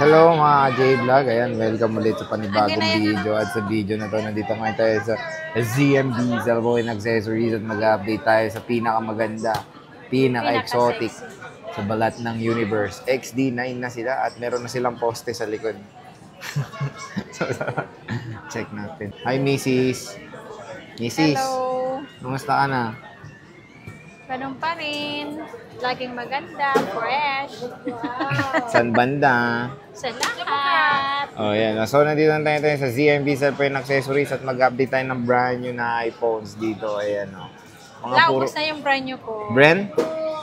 Hello mga J-Vlog, ayan, welcome ulit sa panibagong video. At sa video na to, nandito ngayon tayo sa ZMB, Zalboin Accessories, at mag-update tayo sa pinakamaganda, pinaka-exotic sa balat ng universe. XD9 na sila at meron na silang poste sa likod. So, check natin. Hi Mrs. Mrs. Hello. Kumusta ka na? Ganun pa rin. Laging maganda, fresh. San banda? Sa lahat. Oh, yan. So, nandito na tayo sa ZMB Zalboin Accessories at mag-update tayo ng brand new na iPhones dito. Ayan, oh. Laubos na yung brand new ko. Brand?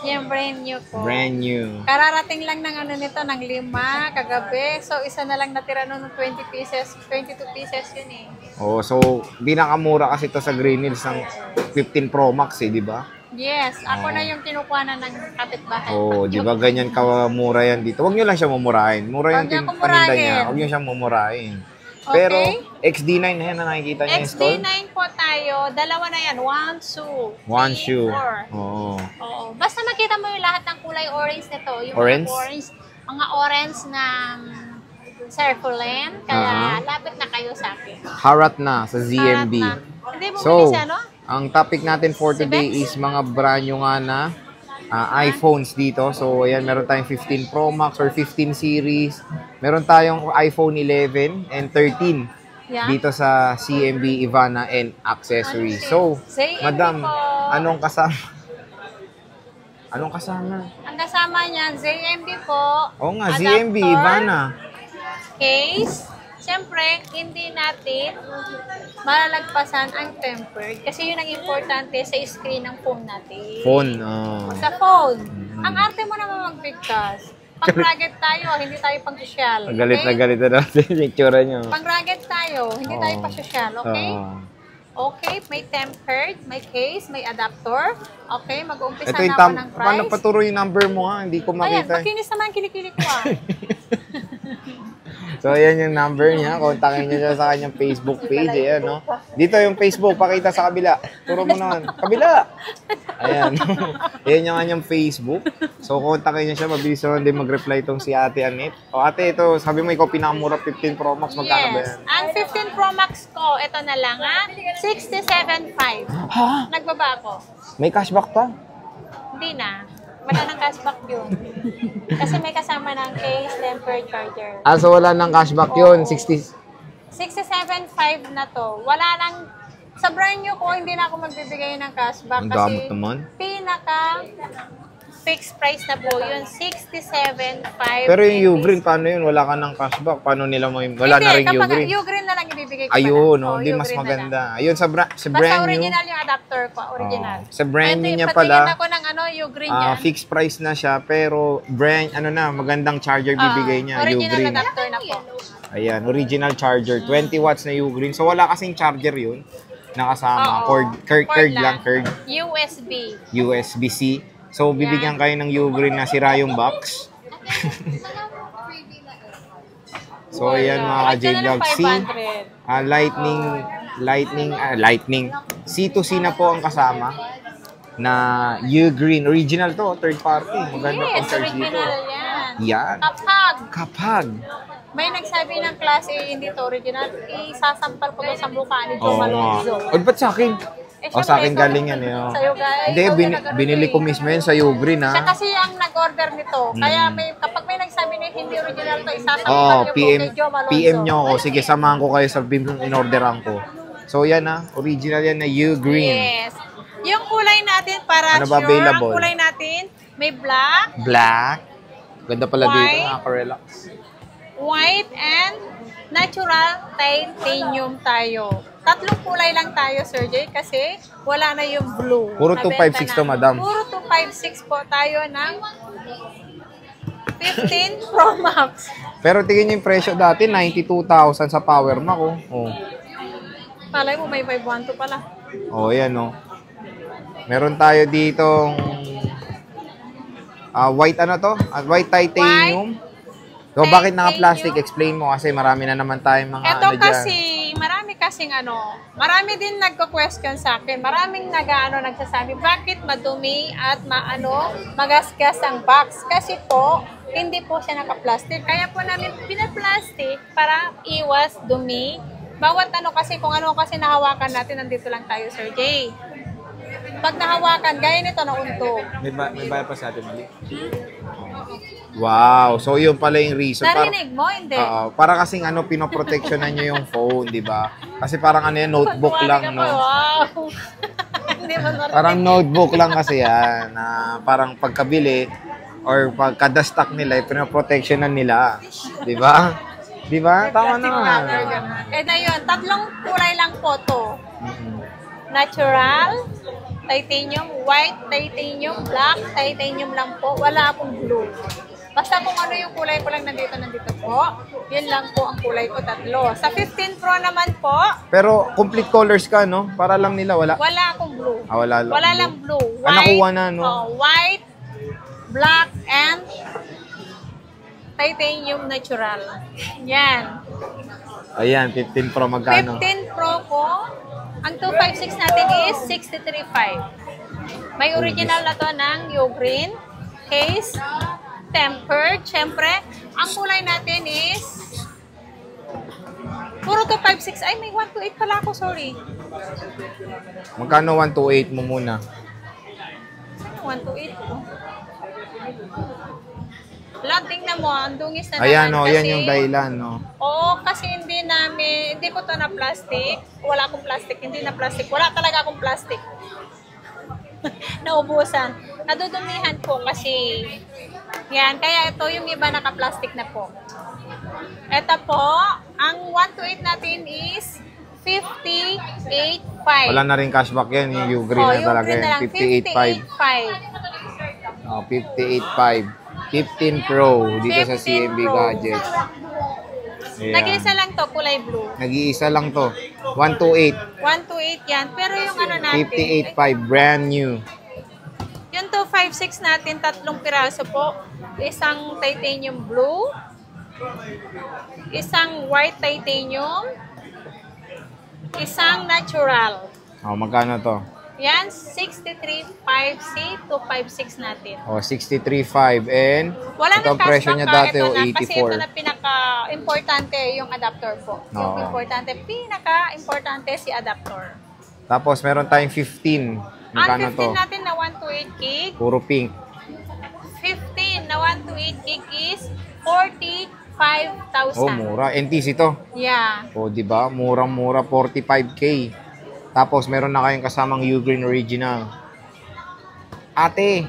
Yung brand new ko. Brand new. Kararating lang ng ano nito, ng 5 kagabi. So, isa na lang natira nun ng 20 pieces. 22 pieces yun eh. Oh, so, pinakamura kasi ito sa Green Hills ng 15 Pro Max eh, di ba? Yes, ako na yung kinukuha na ng kapitbahay. Oh, di ba ganyan kamura yan dito? Huwag nyo lang siya mumurahin. Mura yung paninda niya. Huwag nyo siyang mumurahin. Okay. Pero, XD9 na yan na nakikita niya install. XD9 po tayo. Dalawa na yan. 1 shoe. One shoe. 4. Oo. Oo. Basta makita mo yung lahat ng kulay orange nito. Yung Orange? Mga orange na circulant. Kaya lapit na kayo sa akin. Harat na sa ZMB. Hindi mo So, siya, no? ang topic natin for today is mga brand new nga na iPhones dito. So, ayan, meron tayong 15 Pro Max or 15 series. Meron tayong iPhone 11 and 13 dito sa CMB Ivana and Accessories. So, madam, anong kasama? Anong kasama? Ang kasama niyan, ZMB po. Oo nga, ZMB Ivana. Case. Siyempre, hindi natin malalagpasan ang tempered kasi yun ang importante sa screen ng phone natin. Phone, oh. Sa phone. Ang arte mo naman mag-pictures. Pang-rugged tayo, hindi tayo pang-social. Okay? Galit na galit na natin yung itsura nyo. Pang-rugged tayo, hindi tayo pa-social. Okay? Okay, may tempered, may case, may adapter. Okay, mag-uumpisa na ako ng price. Paano paturo yung number mo ha? Hindi ko makita. Ayan, makinis naman kilikili ko ah. So, ayan yung number niya. Kontakin niyo siya sa kanyang Facebook page. Ayan, no? Dito yung Facebook. Pakita sa kabila. Turo mo naman. Kabila! Ayan. Ayan yung kanyang Facebook. So, kontakin niyo siya. Mabilis naman din mag-reply itong si Ate Annette. O, Ate, ito, sabi mo ikaw pinakamura 15 Pro Max. Magkano ba yan? Ang 15 Pro Max ko, ito na lang ha. 67.5. Ha? Nagbaba ako. May cashback pa? Hindi na. Wala nang cashback yun. Kasi may kasama ng case, tempered charger. Ah, so wala nang cashback yun? 60... 67.5 na to. Wala nang... Sa brand new ko, hindi na ako magbibigay ng cashback. Ang kasi gamot naman. pinaka fixed price na po yun. 67.5. Pero yung Ugreen, paano yun? Wala ka ng cashback. Paano nila mo yung... Wala na rin Ugreen. Hindi, Ugreen na lang ibibigay ko. Ayun, no? Hindi mas maganda. Ayun, sa brand Basta new. original yung adapter ko. Original. Sa brand new niya patingin pala. ako ng Ugreen yan. Fixed price na siya, pero brand, magandang charger bibigay niya. Original Ugreen. adapter na po. Ayan, original charger. 20 watts na Ugreen. So, wala kasing charger yun. Nakasama. Curd lang. USB. USB-C. So, bibigyan kayo ng Ugreen na sira yung box. So, ayan mga ka-J-Vlog. Lightning. C2C na po ang kasama na Ugreen. Original to, third party. Maganda pang charge dito. Original yan. Yan. Kapag may nagsabi ng klase hindi to original, isasampal ko to sa mukha ni Joe Oo nga. Malonzo. O, ba't sa akin? Sa akin galing yan. Sa'yo guys. Hindi, binili ko mismo yan sa Ugreen, ha? Siya kasi ang nag-order nito. Kaya kapag may nagsabi na hindi original to, isasampal yung PM, kay Joe Malonzo. PM nyo ako. Sige, samahan ko kayo sa in-orderan ko. So, yan ha. Original yan na Ugreen. Yes. Yung kulay natin para Ano ba sure, available? ang kulay natin, may black, Black. Ganda pala dito. White. Nakaka-relax. white, and natural titanium tayo. Tatlong kulay lang tayo, Sir Jay, kasi wala na yung blue. Puro Nabenta 256 to, na. madam. Puro 256 po tayo ng 15 Pro Max. Pero tingin nyo yung presyo dati, 92,000 sa Power Mac, oh. Palay mo, may 512 pala. Oh, yan, oh. Meron tayo ditong white white titanium. So, bakit naka-plastic? Explain mo kasi marami na naman tayong mga Ito dyan. kasi, marami din nagko-question sa akin. Maraming nagsasabi, bakit madumi at magasgas ang box? Kasi po, hindi po siya naka-plastic. Kaya po namin plastic para iwas dumi. Bawat ano kasi, kung ano kasi nahawakan natin, nandito lang tayo, Sir Jay. Pag nahawakan, gaya nito, nauntog. May bayad pa sa atin, mali? Wow. So, yun pala yung reason. Narinig mo? Hindi. Para kasing pinoproteksyonan nyo yung phone, di ba? Kasi parang yan, notebook lang, no? Wow. Hindi mo narinig. Parang notebook lang kasi yan. Na parang pagkabili or pagka-stock nila, pinoproteksyonan nila. Di ba? Di ba? Tama naman. Na yun, tatlong kulay lang po to. Natural, titanium, white, titanium, black, titanium lang po. Wala akong blue. Basta kung ano yung kulay ko lang nandito po. Yun lang po ang kulay ko, tatlo. Sa 15 Pro naman po. Pero complete colors ka, no? Para lang nila, wala? Wala akong blue. Wala lang. Wala lang blue. White, nakuha na, no? White, black, and titanium natural. Yan. Ayan, 15 Pro magkano? 15 Pro ko, ang 256 natin is 63.5. May original na to ng Ugreen case, tempered. Siyempre, ang kulay natin is puro 256. Ay, may 128 pala ako, sorry. Magkano 128 mo muna? 128 ko. Lang, tingnan mo, ang dungis na Ayan, naman. yan yung dahilan, no? Oo, kasi hindi ko to na plastic. Wala akong plastic, hindi na plastic. Wala talaga akong plastic. Naubusan. Nadudumihan po kasi. Yan, kaya ito yung iba naka-plastic na po. Ito po, ang 128 natin is 58.5. Wala na rin cashback yan, yung Ugreen na talaga yan. 58.5. 58.5. 15 Pro dito sa CMB Gadgets. Ayan. Nag-iisa lang to, kulay blue. Nag-iisa lang to. 128. 128 yan. Pero yung ano natin, 58.5. Brand new. yung 256 natin, tatlong piraso po. Isang titanium blue, isang white titanium, isang natural. Magkano to? Yan, 63.5C, 256 natin. 63.5 and Wala ito ang nang presyo niya cashback dati, ito na, kasi ito 84. na pinaka-importante yung adapter po. Yung pinaka-importante si adapter. Tapos meron tayong 15. Magkano Ang 15 to? natin na 128 gig, Puro pink. 15 na 128 gig is 45,000. Mura. NTC to. Yeah. Di ba? Murang-mura, 45K. Tapos meron na kayong kasamang Ugreen Original. Ate,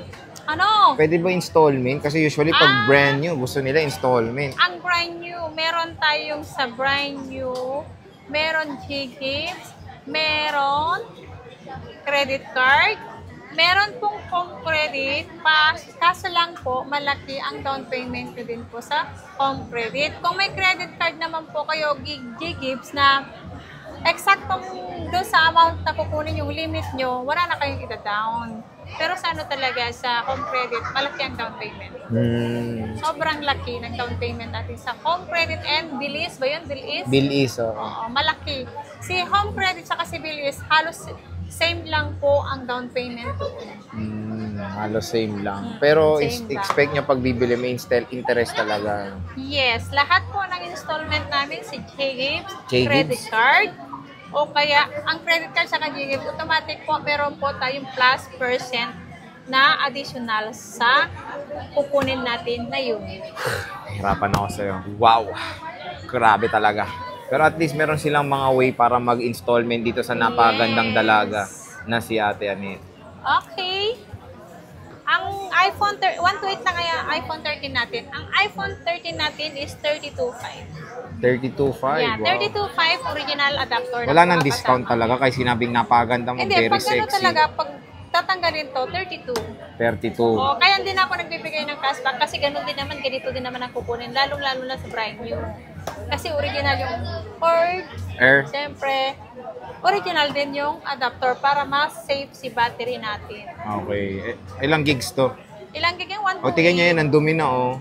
Ano? pwede ba installment? Kasi usually pag brand new, gusto nila installment. Ang brand new, meron tayong sa brand new, meron G-Gifts, meron credit card, meron pong home credit, kaso lang po, malaki ang down payment ko din po sa home credit. Kung may credit card naman po kayo, G-Gifts na eksaktong doon sa amount na kukunin yung limit nyo, wala na kayong ita-down. Pero sa ano talaga, sa home credit, malaki ang down payment. Sobrang laki ng down payment natin sa home credit and Bilis ba yun? Bilis? Bilis, Oo, malaki. Si home credit sa si Bilis, halos same lang po ang down payment doon. Halos same lang. Pero same lang. expect nyo pag bibili, may interest talaga. Yes, lahat po ng installment namin si J-Gibbs, J-Gibbs? credit card, o kaya ang credit card sa J-Gibbs, automatic po meron po tayong plus percent na additional sa kukunin natin na unit. Hirapan ako sa'yo. Wow! Grabe talaga. Pero at least meron silang mga way para mag-installment dito sa napagandang dalaga na si Ate Anet. Okay. Ang iPhone 128 na kaya iPhone 13 natin. Ang iPhone 13 natin is 32.5. 32.5. Yeah, Wow. 32.5 original adapter. Wala na nang po discount kasama. talaga kasi sinabing napaganda mo, Hindi, very pag ano sexy. talaga, pag tatanggalin to, 32. 32. O, kaya hindi na ako nagbibigay ng cashback kasi ganun din naman, ganito din naman ang kukunin, lalong-lalo na sa brand new. Kasi original yung cord, Air. siyempre, original din yung adapter para mas safe si battery natin. Okay. Ilang gigs to? Ilang gig yung 128? O, tingnan nyo yan, ang dumi na, oh.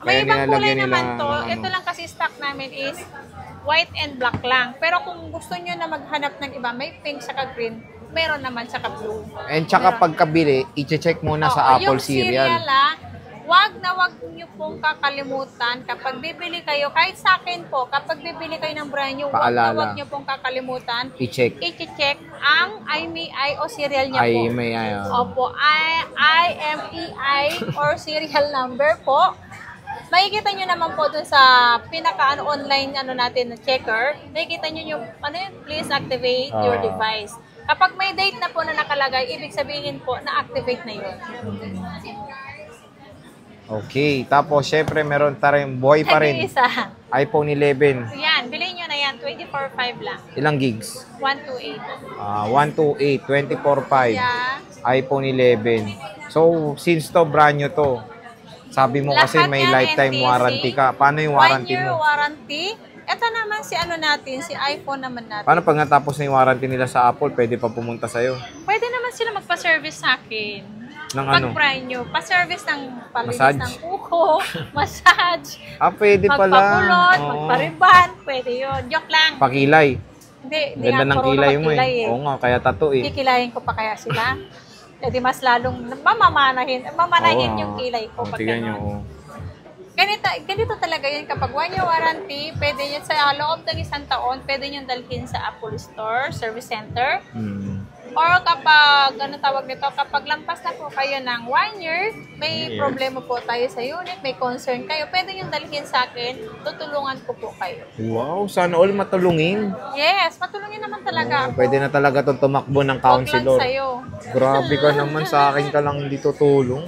May Kaya ibang kulay nilalagyan nila naman to. ng ano. Ito lang kasi stock namin is white and black lang. Pero kung gusto nyo na maghanap ng iba, may pink saka green, meron naman saka blue. And tsaka Meron. pagkabili, i-check muna sa Oo, Apple yung Serial. wag niyo pong kakalimutan kapag bibili kayo, kahit sa akin po, kapag bibili kayo ng brand new, Paalala. wag niyo pong kakalimutan I-check. i-check ang IMEI o serial niya Ay, po. may Opo, IMEI or serial number po. Makikita nyo naman po dun sa online natin na checker, makikita nyo yung please activate your device. Kapag may date na po na nakalagay, ibig sabihin po na-activate na yun. Okay. Tapos, syempre, meron tayong buhay pa rin. Isa. iPhone 11. Yan, bilhin nyo na yan, 24/5 lang. Ilang gigs? 128. 128, 24/5. Yeah. iPhone 11. So, since to brand new to, sabi mo kasi Lahat may yan, lifetime NTC. warranty ka. Paano yung warranty 1 year mo? warranty. Ito naman si natin, si iPhone naman natin. Paano pag natapos na yung warranty nila sa Apple, pwede pa pumunta sa'yo? Pwede naman sila magpa-service sa akin. Ng Pag ano? brand new, pa-service ng pabilis Massage? ng kuko, massage, Pwede pala. magpapulot, Oo. magpariban, pwede yun. Joke lang. Pakilay. Hindi Ganda nga ng marunong kilay mo magkilay eh. Oo nga, kaya tattoo eh. Kikilayin ko pa kaya sila. Pwede mas lalong mamanahin Oo. yung kilay ko. Pag Tingnan nyo. ganun. Ganito talaga yun. Kapag 1 year warranty, pwede yun sa loob ng 1 taon, pwede nyo dalhin sa Apple Store, Service Center. Or kapag, tawag nito, kapag lampas na po kayo ng 1 year, may problema po tayo sa unit, may concern kayo, pwede nyo dalhin sa akin, tutulungan ko po kayo. Wow, sana all matulungin. Yes, matulungin naman talaga ako. Pwede na talaga itong tumakbo ng Huwag lang counselor. sa'yo. Grabe ka naman, sa akin ka lang hindi tutulong.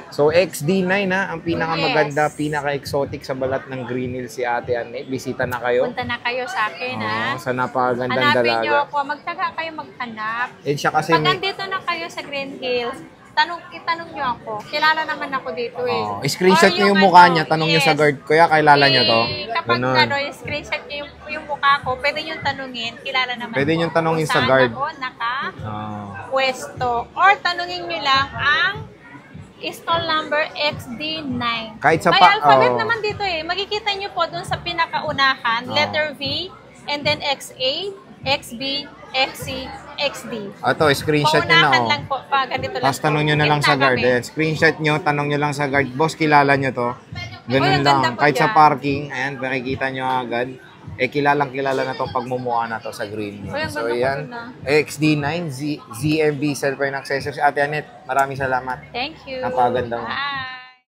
So, XD9 ang pinakamaganda, pinaka-exotic sa balat ng Green Hills si Ate Annette. Bisita na kayo. Punta na kayo sa akin, ha? Sa napakagandang Hanapin nyo dalaga. ako. Magtsaga kayo maghanap. Siya kasi Pag may... nandito na kayo sa Green Hills, itanong nyo ako. Kilala naman ako dito eh. Screenshot Or nyo yung mukha niya, ano, tanong nyo yes. sa guard. Kuya, kilala nyo to? Kapag Ganun. screenshot nyo yung mukha ko, pwede nyo tanungin. Kilala naman Pwede ko nyo tanungin kung sa saan guard. ako naka-pwesto. Or tanungin nyo lang ang stall number XD9. Kahit sa May alphabet oo. naman dito eh. Makikita nyo po dun sa pinakaunahan, letter V, and then XA, XB, XC, XD. Ito, screenshot nyo na. Paunahan lang po, pa ganito lang. Tapos tanong nyo na lang sa guard. Ayan, screenshot nyo, tanong nyo lang sa guard. Boss, kilala nyo to? Ganun Uy, ang ganda lang. po Kahit sa dyan. parking, ayan, makikita nyo agad. Kilalang kilala na tong pagmumukha na to sa Green Hills. Uy, ang So, ganda po yan. dun, XD9, ZMB Cellphone Accessories. Ate Annette, maraming salamat. Thank you. Napakaganda mo. Bye.